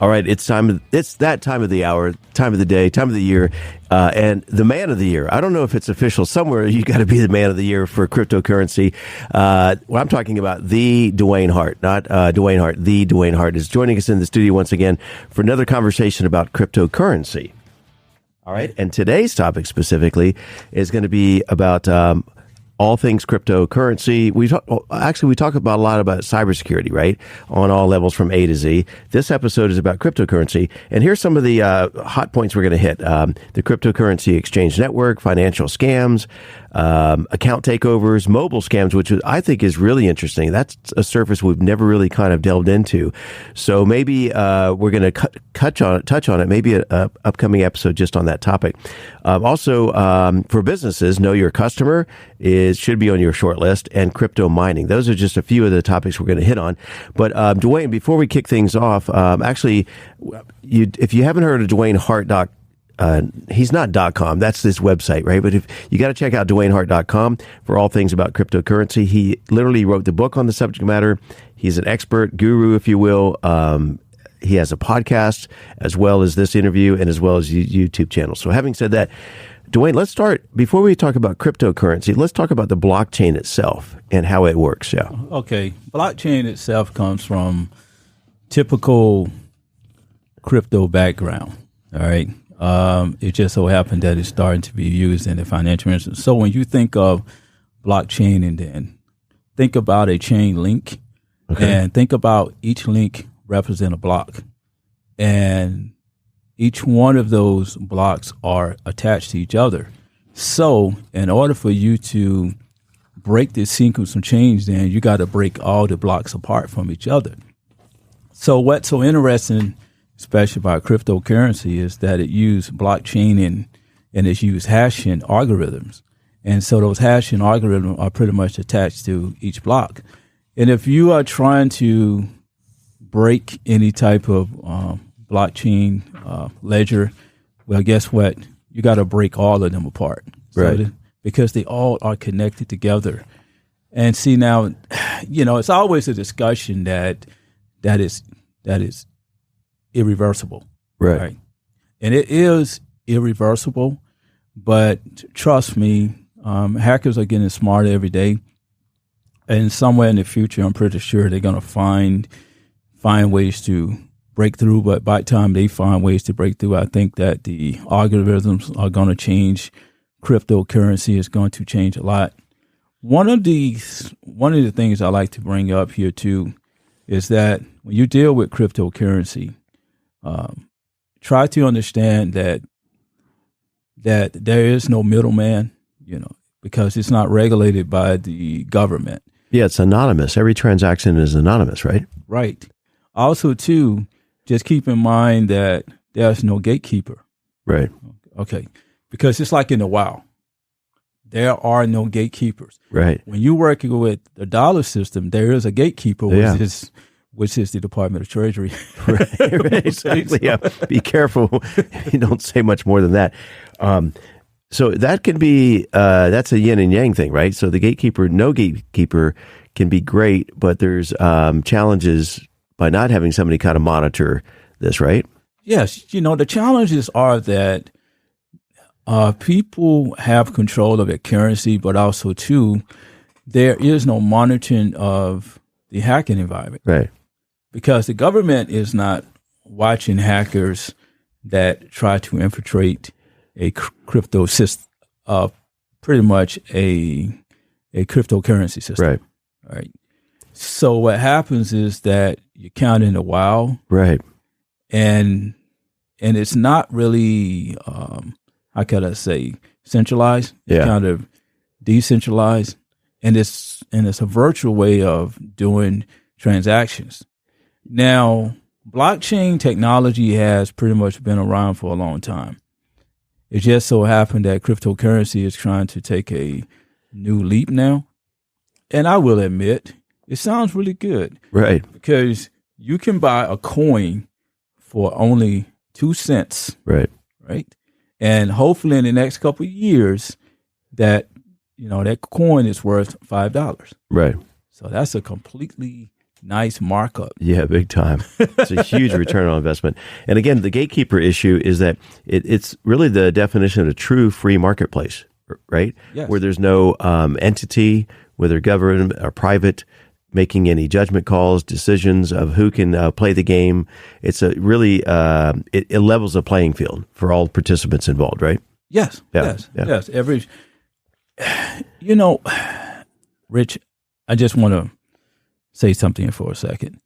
All right, it's time. It's that time of the hour, time of the day, time of the year, and the man of the year. I don't know if it's official. Somewhere you got to be the man of the year for cryptocurrency. Well, I'm talking about the Dewayne Hart, not Dewayne Hart. The Dewayne Hart is joining us in the studio once again for another conversation about cryptocurrency. All right, and today's topic specifically is going to be about all things cryptocurrency. We talk about a lot about cybersecurity, right? On all levels from A to Z. This episode is about cryptocurrency. And here's some of the hot points we're going to hit. The cryptocurrency exchange network, financial scams, account takeovers, mobile scams, which I think is really interesting. That's a surface we've never really kind of delved into. So maybe we're going to touch on it, maybe an upcoming episode just on that topic. Also, for businesses, know your customer should be on your short list, and crypto mining. Those are just a few of the topics we're going to hit on. But Dewayne, before we kick things off, actually, if you haven't heard of Dewayne Hart, he's not .com. That's this website, right? But if you got to check out DewayneHart.com for all things about cryptocurrency. He literally wrote the book on the subject matter. He's an expert guru, if you will. He has a podcast as well as this interview and as well as YouTube channel. So having said that, Dewayne, let's start, before we talk about cryptocurrency, let's talk about the blockchain itself and how it works. Yeah. Okay. Blockchain itself comes from typical crypto background. All right. It just so happened that it's starting to be used in the financial industry. So when you think of blockchain, and then think about a chain link, and think about each link represent a block, and each one of those blocks are attached to each other. So in order for you to break this sequence of change, then you got to break all the blocks apart from each other. So what's so interesting, especially about cryptocurrency, is that it uses blockchain and it's used hashing algorithms. And so those hashing algorithms are pretty much attached to each block. And if you are trying to break any type of blockchain ledger, well, guess what? You got to break all of them apart, right? Because they all are connected together. And see, now, it's always a discussion that is irreversible, right? And it is irreversible, but trust me, hackers are getting smarter every day, and somewhere in the future, I'm pretty sure they're going to find ways to break through. But by the time they find ways to break through, I think that the algorithms are going to change. Cryptocurrency is going to change a lot. One of the things I like to bring up here too is that when you deal with cryptocurrency, try to understand that there is no middleman, because it's not regulated by the government. Yeah, it's anonymous. Every transaction is anonymous, right? Right. Also, too, just keep in mind that there's no gatekeeper. Right. Okay. Because it's like in the wild. There are no gatekeepers. Right. When you're working with the dollar system, there is a gatekeeper, which is the Department of Treasury. Right. Exactly. Yeah. Be careful. You don't say much more than that. So that can be, that's a yin and yang thing, right? So no gatekeeper can be great, but there's challenges by not having somebody kind of monitor this, right? Yes. The challenges are that people have control of their currency, but also, too, there is no monitoring of the hacking environment. Right. Because the government is not watching hackers that try to infiltrate a crypto system, pretty much a cryptocurrency system. Right. All right. So what happens is that you count in a while. Right. And it's not really, how can I say, centralized. It's kind of decentralized. And it's a virtual way of doing transactions. Now, blockchain technology has pretty much been around for a long time. It just so happened that cryptocurrency is trying to take a new leap now. And I will admit, it sounds really good. Right. Because you can buy a coin for only 2 cents. Right. Right. And hopefully in the next couple of years that coin is worth $5. Right. So that's a completely nice markup. Yeah, big time. It's a huge return on investment. And again, the gatekeeper issue is that it's really the definition of a true free marketplace, right? Yes. Where there's no entity, whether government or private, making any judgment calls, decisions of who can play the game. It's a really, it levels the playing field for all participants involved, right? Yes, Yeah, yes. Rich, I just want to say something for a second.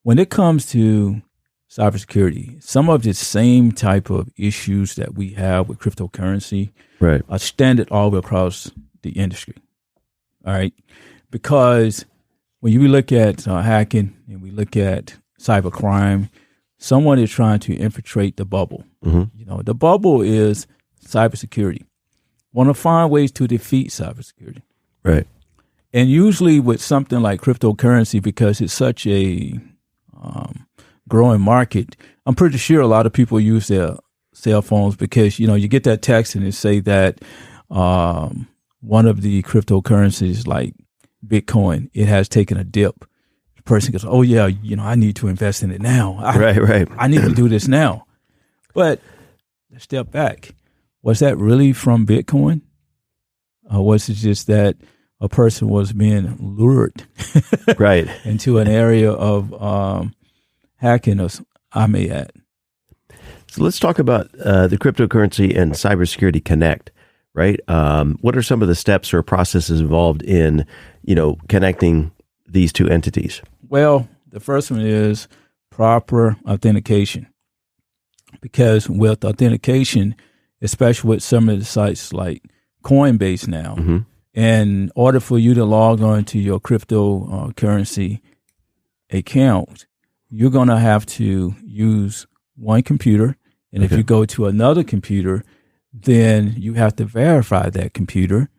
When it comes to cybersecurity, some of the same type of issues that we have with cryptocurrency are standard all the way across the industry. All right. Because when you look at hacking and we look at cybercrime, someone is trying to infiltrate the bubble. Mm-hmm. The bubble is cybersecurity. Want to find ways to defeat cybersecurity. Right. And usually with something like cryptocurrency, because it's such a growing market, I'm pretty sure a lot of people use their cell phones because, you get that text and it say that one of the cryptocurrencies like Bitcoin, it has taken a dip. The person goes, oh, yeah, I need to invest in it now. Right. I need to do this now. But step back. Was that really from Bitcoin? Or was it just that a person was being lured right into an area of hacking us, I may add. So let's talk about the cryptocurrency and Cybersecurity Connect, right? What are some of the steps or processes involved in, connecting these two entities? Well, the first one is proper authentication. Because with authentication, especially with some of the sites like Coinbase now, mm-hmm. in order for you to log on to your cryptocurrency account, you're going to have to use one computer. And if you go to another computer, then you have to verify that computer.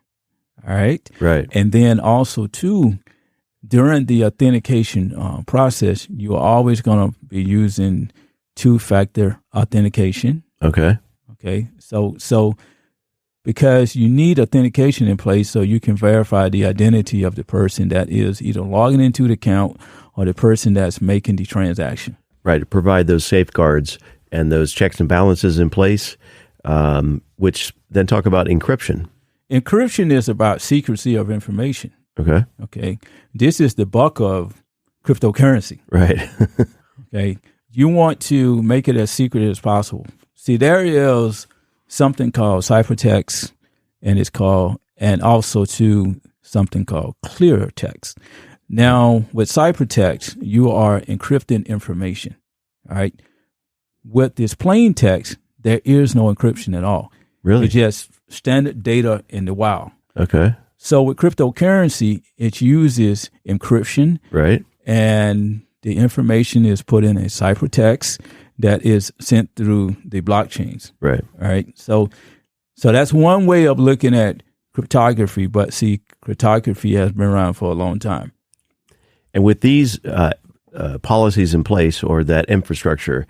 All right. Right. And then also, too, during the authentication process, you're always going to be using two-factor authentication. Okay. So because you need authentication in place so you can verify the identity of the person that is either logging into the account or the person that's making the transaction. Right. To provide those safeguards and those checks and balances in place, which then talk about encryption. Encryption is about secrecy of information. Okay. This is the bulk of cryptocurrency. Right. Okay. You want to make it as secret as possible. See, there is something called ciphertext, and also to something called clear text. Now, with ciphertext, you are encrypting information. All right. With this plain text, there is no encryption at all. Really? It's just standard data in the wild. Okay. So with cryptocurrency, it uses encryption. Right. And the information is put in a ciphertext that is sent through the blockchains. Right. All right. So that's one way of looking at cryptography. But see, cryptography has been around for a long time. And with these policies in place or that infrastructure,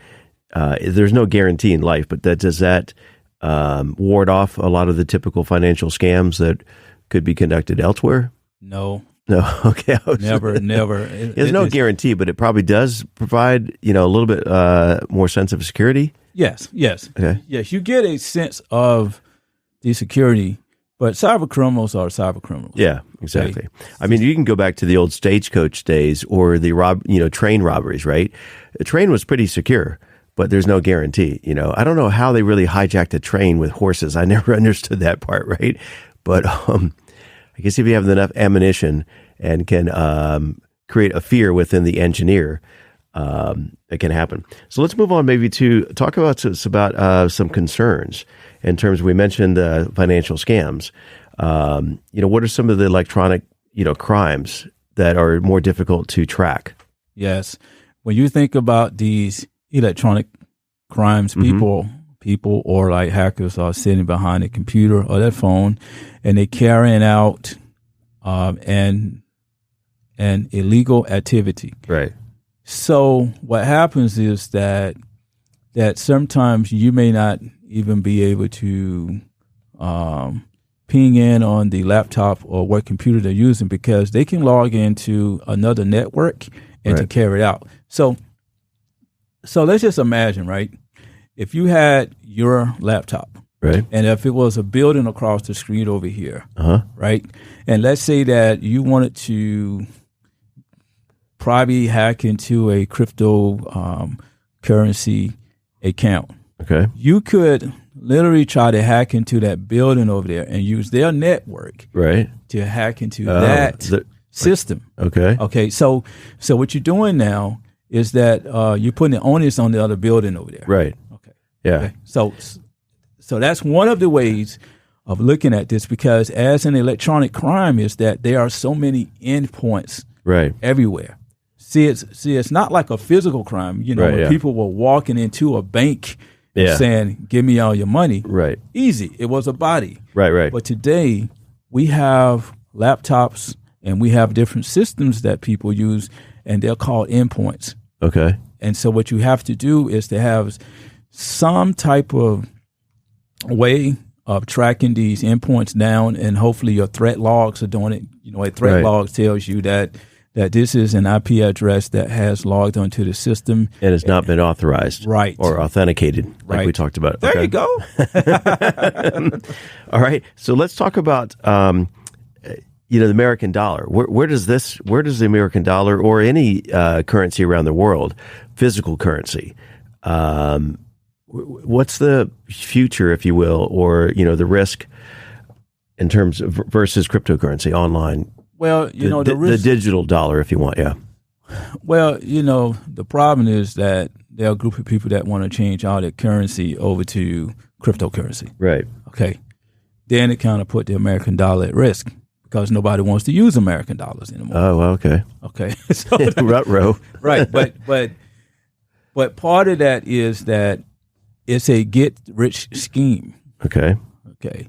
there's no guarantee in life, but does that ward off a lot of the typical financial scams that could be conducted elsewhere? No. Okay. Never. There's no guarantee, but it probably does provide, a little bit more sense of security. Yes. Okay. Yes, you get a sense of the security, but cyber criminals are cyber criminals. Yeah, exactly. Okay. I mean, you can go back to the old stagecoach days or the train robberies, right? The train was pretty secure, but there's no guarantee. I don't know how they really hijacked a train with horses. I never understood that part, right? But I guess if you have enough ammunition and can create a fear within the engineer, it can happen. So let's move on maybe to talk about some concerns in terms, we mentioned financial scams. What are some of the electronic, crimes that are more difficult to track? Yes. When you think about these electronic crimes, mm-hmm. people or like hackers are sitting behind a computer or their phone and they carrying out an illegal activity. Right. So what happens is that sometimes you may not even be able to ping in on the laptop or what computer they're using, because they can log into another network and to carry it out. So let's just imagine, right? If you had your laptop, right, and if it was a building across the street over here, uh-huh, right, and let's say that you wanted to probably hack into a crypto currency account, okay, you could literally try to hack into that building over there and use their network, right, to hack into that system. Okay. So what you're doing now is that you're putting the onus on the other building over there. Right. Okay. Yeah. Okay. So that's one of the ways of looking at this, because as an electronic crime is that there are so many endpoints right everywhere. See, it's not like a physical crime. You know, right, when people were walking into a bank yeah, saying, "Give me all your money." right, Easy. It was a body. right. But today we have laptops and we have different systems that people use, and they're called endpoints. Okay. And so what you have to do is to have some type of way of tracking these endpoints down, and hopefully your threat logs are doing it. You know, a threat log tells you that this is an IP address that has logged onto the system. And it's not been authorized. Right. Or authenticated, like we talked about. There you go. All right. So let's talk about, the American dollar. Where does the American dollar, or any currency around the world, physical currency, what's the future, if you will, or, the risk in terms of versus cryptocurrency online? Well, the digital dollar, if you want, yeah. Well, the problem is that there are a group of people that want to change all their currency over to cryptocurrency. Right. Okay. Then it kind of put the American dollar at risk, because nobody wants to use American dollars anymore. Oh, well, okay. Okay. So Ruh-roh. Right. But part of that is that it's a get-rich scheme. Okay. Okay.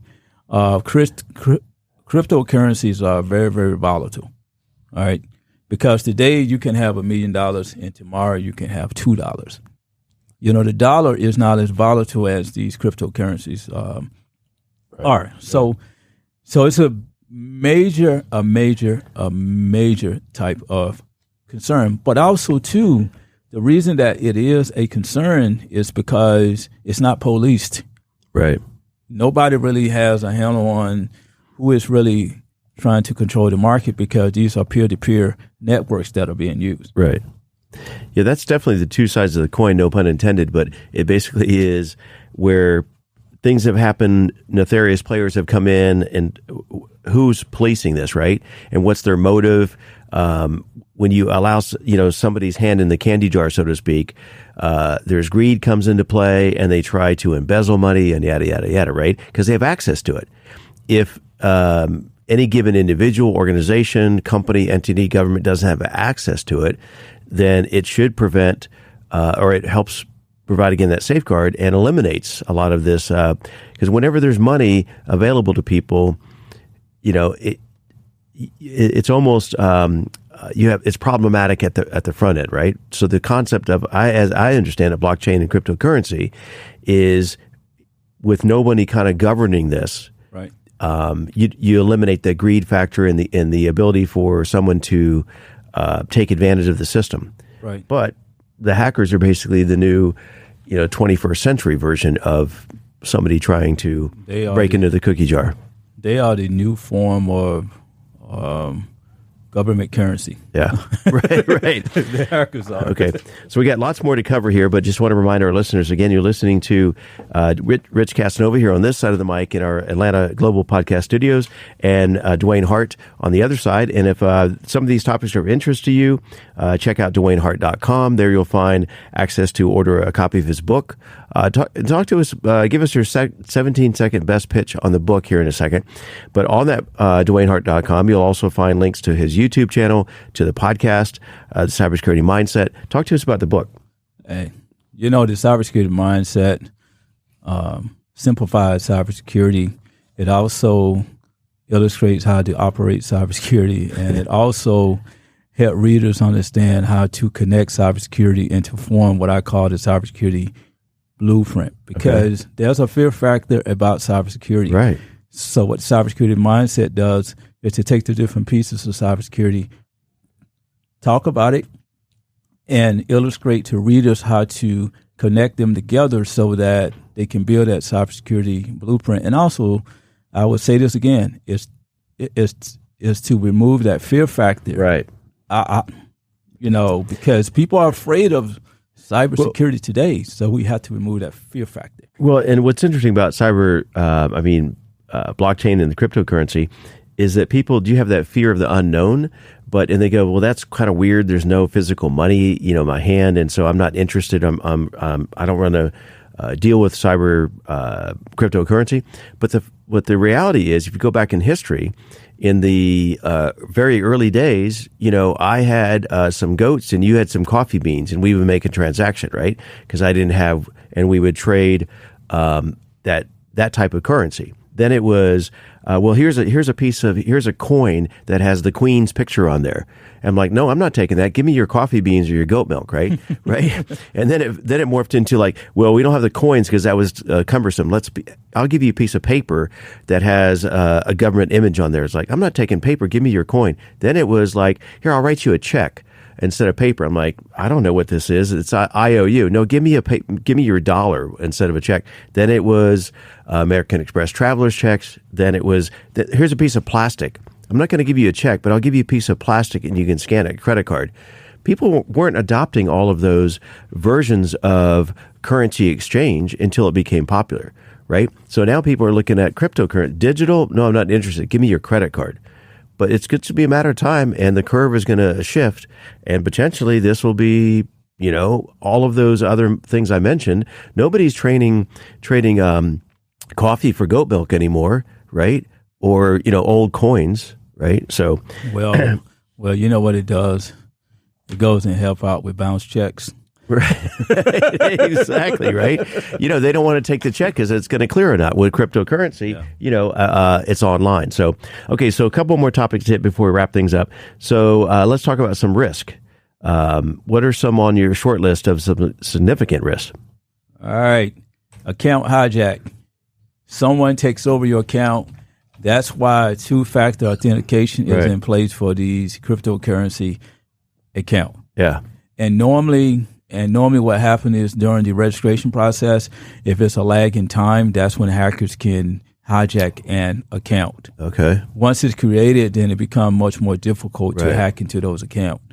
Cryptocurrencies are very, very volatile. All right. Because today you can have $1 million and tomorrow you can have $2. The dollar is not as volatile as these cryptocurrencies are. So it's a major type of concern. But also, too, the reason that it is a concern is because it's not policed. Right. Nobody really has a handle on who is really trying to control the market, because these are peer-to-peer networks that are being used. Right. Yeah, that's definitely the two sides of the coin, no pun intended, but it basically is where things have happened, nefarious players have come in, and who's policing this, right? And what's their motive? When you allow, somebody's hand in the candy jar, so to speak, there's greed comes into play, and they try to embezzle money and yada, yada, yada, right? Because they have access to it. If any given individual, organization, company, entity, government doesn't have access to it, then it should prevent, or it helps provide, again, that safeguard, and eliminates a lot of this. Because whenever there's money available to people, it's almost it's problematic at the front end, right? So the concept of, as I understand it, blockchain and cryptocurrency is, with nobody kind of governing this, right? You eliminate the greed factor and the ability for someone to take advantage of the system. Right. But the hackers are basically the new, 21st century version of somebody trying to break into the cookie jar. They are the new form of government currency. Yeah, right. The hackers are. Okay, so we got lots more to cover here, but just want to remind our listeners, again, you're listening to Rich Casanova here on this side of the mic in our Atlanta Global Podcast Studios, and Dewayne Hart on the other side. And if some of these topics are of interest to you, check out DewayneHart.com. There you'll find access to order a copy of his book. Talk to us, give us your 17-second best pitch on the book here in a second. But on that DewayneHart.com, you'll also find links to his YouTube channel, to the podcast, the Cybersecurity Mindset. Talk to us about the book. Hey, the Cybersecurity Mindset simplifies cybersecurity. It also illustrates how to operate cybersecurity, and it also helps readers understand how to connect cybersecurity and to form what I call the cybersecurity blueprint, because there's a fear factor about cybersecurity. Right. So what cybersecurity mindset does is to take the different pieces of cybersecurity, talk about it, and illustrate to readers how to connect them together so that they can build that cybersecurity blueprint. And also, I would say this again, is to remove that fear factor. Right. Because people are afraid of cybersecurity today, so we have to remove that fear factor. Well, and what's interesting about blockchain and the cryptocurrency is that people do have that fear of the unknown, and they go, well, that's kind of weird. There's no physical money, in my hand, and so I'm not interested. I don't want to deal with cyber cryptocurrency. But the reality is, if you go back in history, in the very early days, I had some goats and you had some coffee beans, and we would make a transaction, right? Because I didn't have, and we would trade that type of currency. Then it was, here's a coin that has the queen's picture on there. I'm like, no, I'm not taking that. Give me your coffee beans or your goat milk, right? Right. And then it morphed into like, well, we don't have the coins because that was cumbersome. I'll give you a piece of paper that has a government image on there. It's like, I'm not taking paper. Give me your coin. Then it was like, here, I'll write you a check instead of paper. I'm like, I don't know what this is. It's IOU. No, give me your dollar instead of a check. Then it was American Express traveler's checks. Then it was, here's a piece of plastic. I'm not going to give you a check, but I'll give you a piece of plastic and you can scan it, a credit card. People weren't adopting all of those versions of currency exchange until it became popular, right? So now people are looking at cryptocurrency. Digital, no, I'm not interested. Give me your credit card. But it's going to be a matter of time, and the curve is going to shift, and potentially this will be, all of those other things I mentioned. Nobody's trading coffee for goat milk anymore, right? Or old coins, right? So, well, you know what it does? It goes and help out with bounce checks. Right. Exactly, right? They don't want to take the check because it's going to clear or not. With cryptocurrency, it's online. So, okay, so a couple more topics to hit before we wrap things up. So let's talk about some risk. What are some on your short list of some significant risks? All right. Account hijack. Someone takes over your account. That's why two-factor authentication is in place for these cryptocurrency account. Yeah. And normally what happens is during the registration process, if it's a lag in time, that's when hackers can hijack an account. Okay. Once it's created, then it becomes much more difficult to hack into those accounts.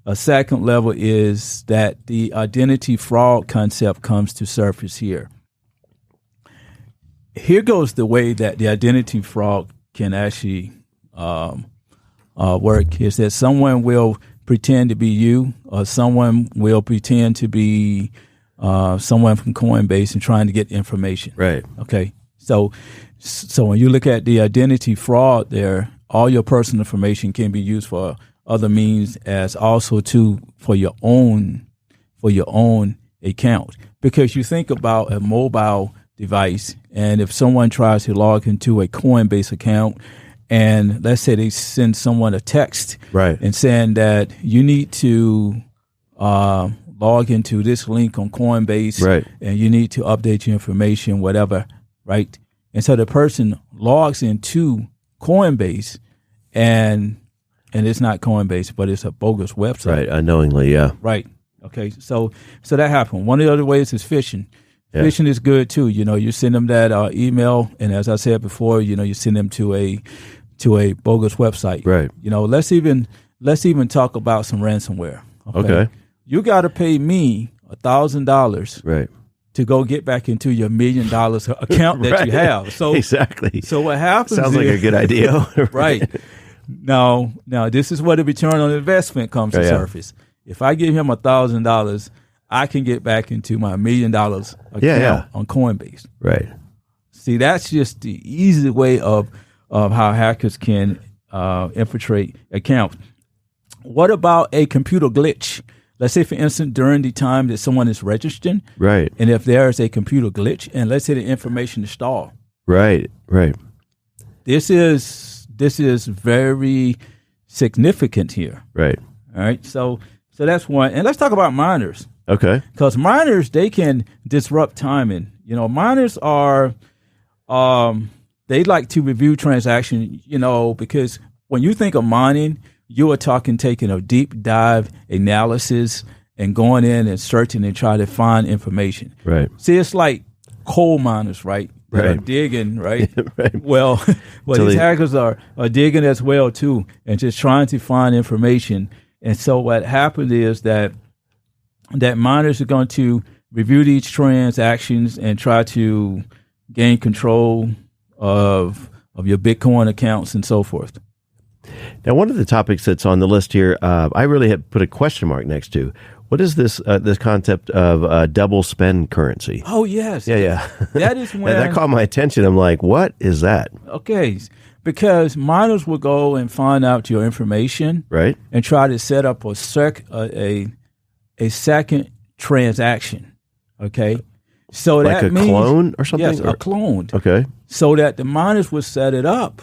A second level is that the identity fraud concept comes to surface here. Here goes the way that the identity fraud can actually work, is that someone will pretend to be you, or someone will pretend to be someone from Coinbase and trying to get information. Right. Okay. So when you look at the identity fraud there, all your personal information can be used for other means as also for your own account. Because you think about a mobile device, and if someone tries to log into a Coinbase account, and let's say they send someone a text and saying that you need to log into this link on Coinbase and you need to update your information, whatever, right? And so the person logs into Coinbase and it's not Coinbase, but it's a bogus website. Right, unknowingly, yeah. Right. Okay, so that happened. One of the other ways is phishing. Yeah. Phishing is good too. You send them that email, and as I said before, you send them to a bogus website. Right. Let's even talk about some ransomware. Okay. You got to pay me $1,000. Right. To go get back into your $1 million account that you have. So exactly. So what happens? Sounds like a good idea. Right. Now this is where the return on investment comes to surface. If I give him $1,000, I can get back into my $1 million account on Coinbase. Right. See, that's just the easy way of how hackers can infiltrate accounts. What about a computer glitch? Let's say, for instance, during the time that someone is registering, right, and if there is a computer glitch, and let's say the information is stalled, right. This is very significant here, right. All right, so that's one, and let's talk about miners, okay, because miners, they can disrupt timing. Miners are they like to review transactions, because when you think of mining, you are taking a deep dive analysis and going in and searching and trying to find information. Right. See, it's like coal miners, right? That Right. are digging, right? Right. Well, these hackers are digging as well too, and just trying to find information. And so what happened is that miners are going to review these transactions and try to gain control of your Bitcoin accounts and so forth. Now, one of the topics that's on the list here, I really had put a question mark next to. What is this concept of double spend currency? Oh, yes. Yeah. That is when... that caught my attention. I'm like, what is that? Okay, because miners will go and find out your information, right, and try to set up a second transaction, okay? So like that means... clone or something? Yes, a clone. Okay. So that the miners will set it up,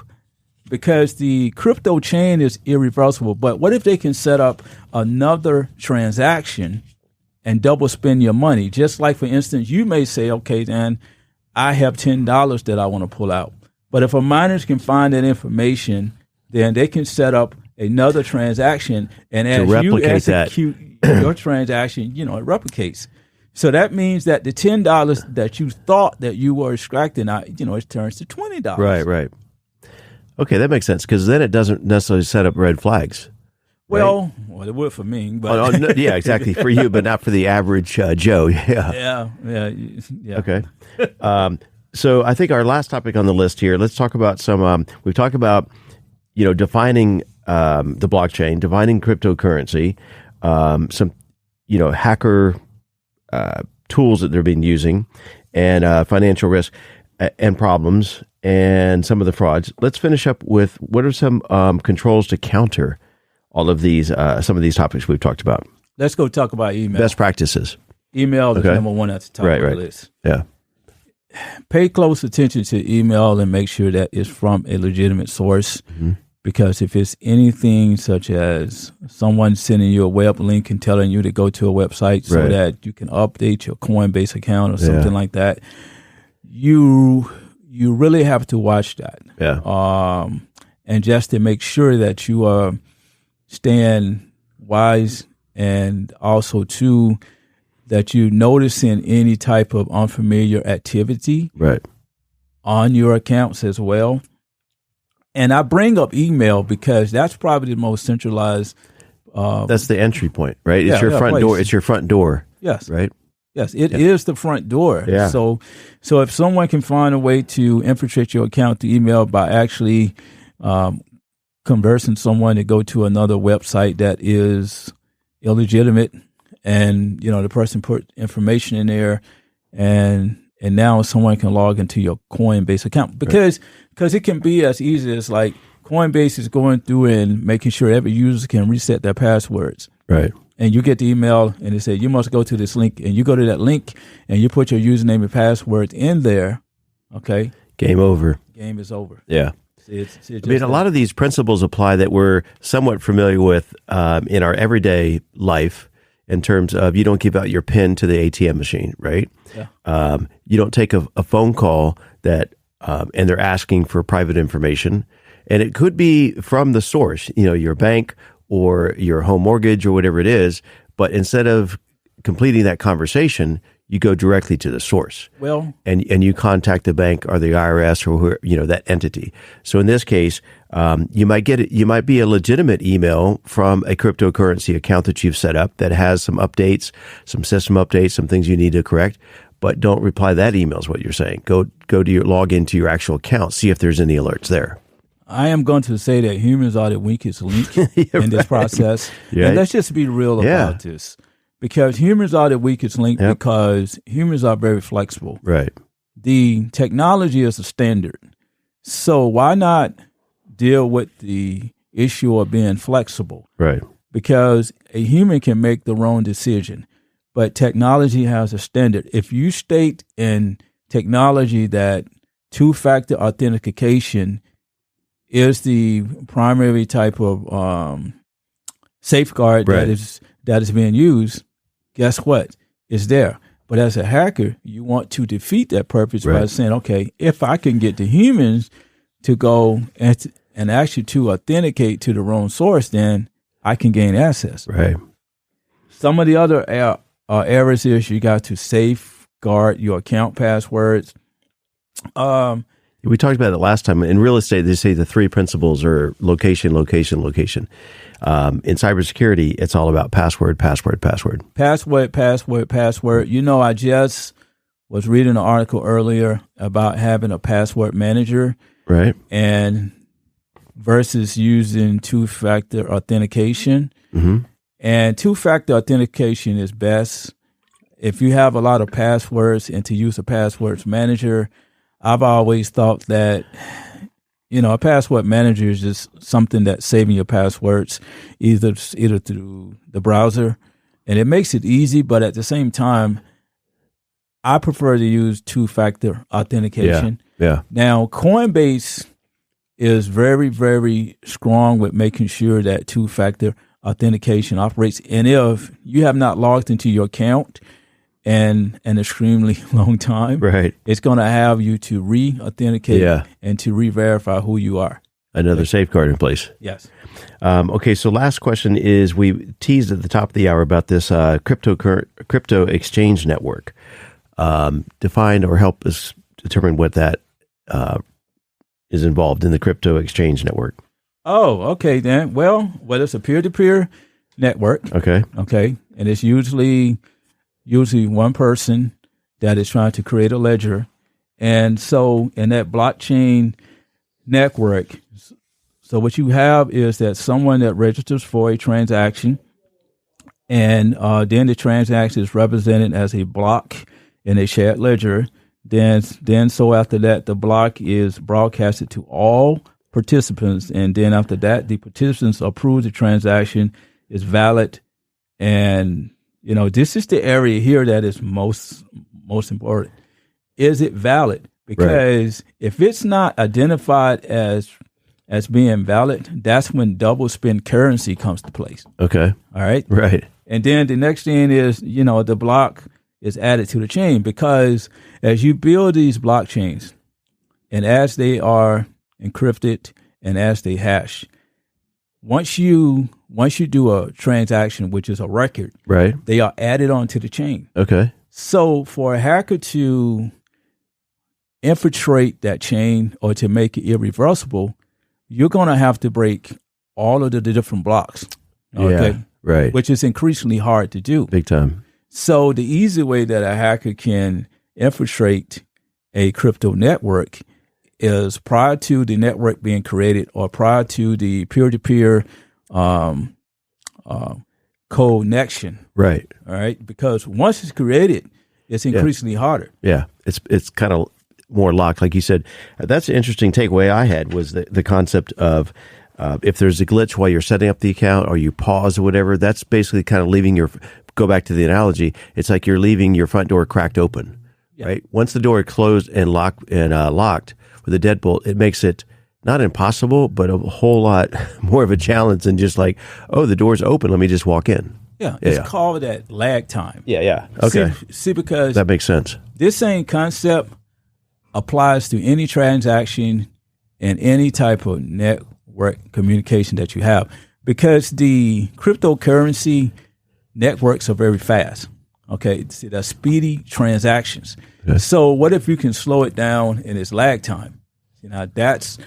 because the crypto chain is irreversible. But what if they can set up another transaction and double spend your money? Just like, for instance, you may say, okay, Dan, I have $10 that I want to pull out. But if a miners can find that information, then they can set up another transaction. And as you execute your transaction, it replicates. So that means that the $10 that you thought that you were extracting out, it turns to $20. Right. Okay, that makes sense, because then it doesn't necessarily set up red flags. Well, it would for me, but no, yeah, exactly, for you, but not for the average Joe. Yeah. Okay. So I think our last topic on the list here. Let's talk about some. We've talked about defining the blockchain, defining cryptocurrency, some hacker tools that they've been using, and financial risk and problems, and some of the frauds. Let's finish up with what are some controls to counter all of these, some of these topics we've talked about. Let's go talk about email. Best practices. Email is number one at the top of the list. Yeah. Pay close attention to email and make sure that it's from a legitimate source. Mm-hmm. Because if it's anything such as someone sending you a web link and telling you to go to a website so that you can update your Coinbase account or something like that, you really have to watch that. Yeah. And just to make sure that you are staying wise, and also too that you noticing any type of unfamiliar activity on your accounts as well. And I bring up email because that's probably the most centralized. That's the entry point, right? It's your front door. It's your front door. Yes. Right. Yes, it is the front door. Yeah. So if someone can find a way to infiltrate your account through email by actually conversing someone to go to another website that is illegitimate, and the person put information in there, and now someone can log into your Coinbase account, because it can be as easy as like Coinbase is going through and making sure every user can reset their passwords. Right. And you get the email and it says you must go to this link, and you go to that link and you put your username and password in there. Okay. Game over. Game is over. Yeah. It's I mean, a lot of these principles apply that we're somewhat familiar with in our everyday life, in terms of you don't give out your PIN to the ATM machine, right? Yeah. You don't take a phone call that and they're asking for private information, and it could be from the source, your bank or your home mortgage or whatever it is. But instead of completing that conversation, you go directly to the source. Well, and you contact the bank or the IRS or that entity. So in this case, you might be a legitimate email from a cryptocurrency account that you've set up that has some updates, some system updates, some things you need to correct. But don't reply that email is what you're saying. Go to log into your actual account, see if there's any alerts there. I am going to say that humans are the weakest link in this process. Yeah. And let's just be real about this. Because humans are the weakest link, because humans are very flexible. Right. The technology is a standard. So why not deal with the issue of being flexible? Right. Because a human can make the wrong decision, but technology has a standard. If you state in technology that two-factor authentication is the primary type of safeguard that is being used, guess what? It's there. But as a hacker, you want to defeat that purpose by Right. saying, okay, if I can get the humans to go and actually to authenticate to the wrong source, then I can gain access. Right. Some of the other errors is you got to safeguard your account passwords. We talked about it last time. In real estate, they say the three principles are location, location, location. In cybersecurity, it's all about password, password, password. Password, password, password. You know, I just was reading an article earlier about having a password manager, Right. and versus using two-factor authentication. Mm-hmm. And two-factor authentication is best if you have a lot of passwords, and to use a passwords manager. I've always thought that, you know, a password manager is just something that's saving your passwords either through the browser, and it makes it easy. But at the same time, I prefer to use two-factor authentication. Yeah. Now, Coinbase is very, very strong with making sure that two-factor authentication operates. And if you have not logged into your account in an extremely long time, Right. it's going to have you to re-authenticate Yeah. and to re-verify who you are. Another safeguard in place. Yes. Okay, so last question is, we teased at the top of the hour about this crypto exchange network. Define or help us determine what that is involved in the crypto exchange network. Oh, okay then. Well, it's a peer-to-peer network. Okay. Okay. And it's usually one person that is trying to create a ledger. And so in that blockchain network, so what you have is that someone that registers for a transaction, and then the transaction is represented as a block in a shared ledger. Then so after that, the block is broadcasted to all participants. And then after that, the participants approve the transaction is valid. And, you know, this is the area here that is most important. Is it valid? Because if it's not identified as being valid, that's when double spend currency comes to place. Okay. All right. Right. And then the next thing is, you know, the block is added to the chain, because as you build these blockchains and as they are encrypted and as they hash, once you do a transaction, which is a record, Right. they are added onto the chain. Okay. So for a hacker to infiltrate that chain or to make it irreversible, you're going to have to break all of the different blocks. Okay. Yeah. Right. Which is increasingly hard to do. Big time. So the easy way that a hacker can infiltrate a crypto network is prior to the network being created or prior to the peer-to-peer connection. Right. All right. Because once it's created, it's increasingly harder. Yeah. It's kind of more locked, like you said. That's an interesting takeaway I had, was the concept of if there's a glitch while you're setting up the account or you pause or whatever, that's basically kind of leaving go back to the analogy, it's like you're leaving your front door cracked open, right? Once the door is closed and locked with a deadbolt, it makes it not impossible, but a whole lot more of a challenge than just like, oh, the door's open, let me just walk in. Yeah, it's called that lag time. Yeah. Okay. See, because that makes sense. This same concept applies to any transaction and any type of network communication that you have, because the cryptocurrency networks are very fast. Okay, see, they're speedy transactions. Okay. So what if you can slow it down in its lag time? You know, that's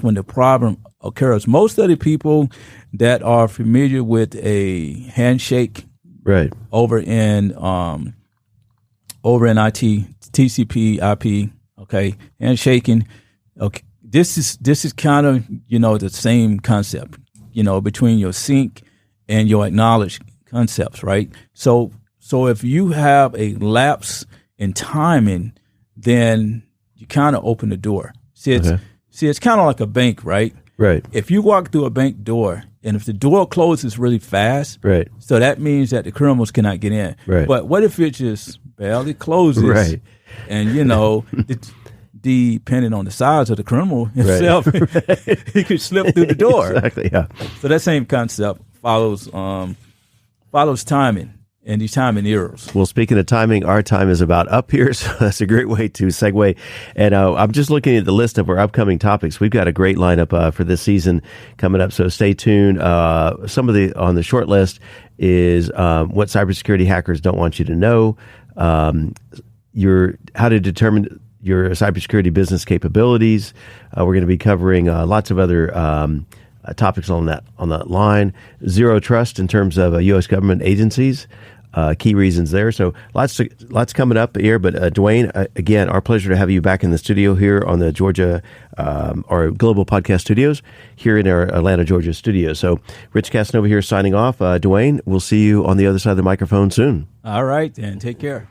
when the problem occurs. Most of the people that are familiar with a handshake, right, over in IT, TCP, IP, okay, handshaking. Okay, this is kind of, you know, the same concept, you know, between your sync and your acknowledge concepts, right? So if you have a lapse in timing, then you kind of open the door. See, it's kind of like a bank, right? Right. If you walk through a bank door, and if the door closes really fast, right, so that means that the criminals cannot get in. Right. But what if it just barely closes? Right. And, you know, depending on the size of the criminal himself, right, he could slip through the door. Exactly, yeah. So that same concept follows timing. in these time and eras. Well, speaking of timing, our time is about up here, so that's a great way to segue. And I'm just looking at the list of our upcoming topics. We've got a great lineup for this season coming up, so stay tuned. Some of the on the short list is what cybersecurity hackers don't want you to know, how to determine your cybersecurity business capabilities. We're going to be covering lots of other topics on that line. Zero trust in terms of U.S. government agencies. Key reasons there. So lots coming up here. But Dewayne, again, our pleasure to have you back in the studio here on the Georgia, our Global Podcast Studios here in our Atlanta, Georgia studio. So Rich Casanova here signing off. Dewayne, we'll see you on the other side of the microphone soon. All right, and take care.